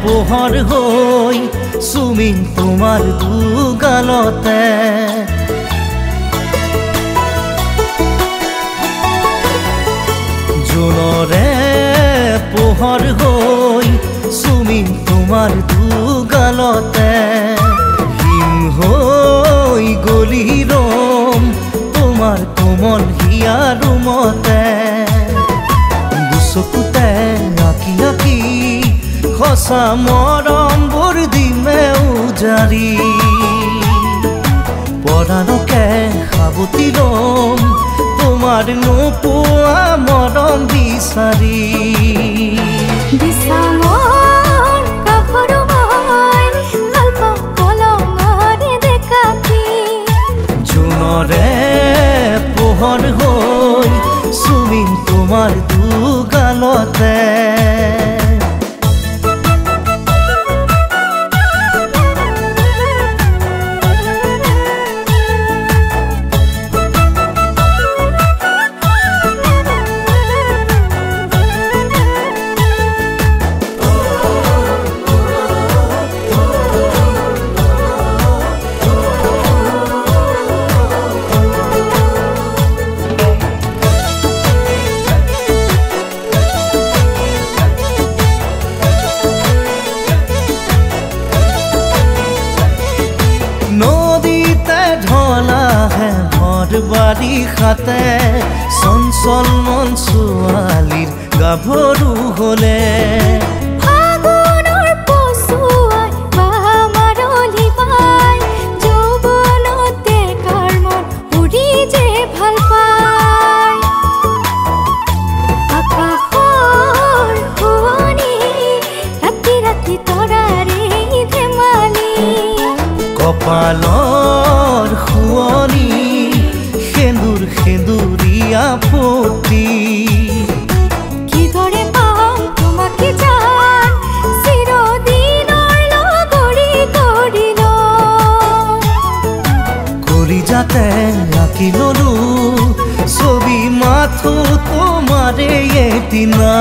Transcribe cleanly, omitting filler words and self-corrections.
পোহৰ হৈ চুমিং তোমাৰ দুগালতে জোনৰে পোহৰ হৈ চুমিং তোমাৰ দুগালতে হিম হৈ গলি ৰম তোমাৰ কোমল হিয়া ৰুমতে চকুতে আঁকি আঁকি সঁচা মৰমবোৰ দিমে উজাৰি পৰাণকে সাৱটি ল'ম তোমাৰ নোপোৱা মৰম বিচাৰি জোনৰে পোহৰ হৈ চুমিং তোমাৰ দুগালতে বাৰিষাতে চঞ্চল মন ছোৱালীৰ গাভৰু হলে কপালৰ শুৱনি সেন্দুৰ সেন্দুৰীয়া ফটি কিদৰে পাম তোমাকে জান চিৰদিনৰ লগৰী কৰিল কলিজাতে আঁকি ললো ছবি মাথো তোমাৰে এদিনা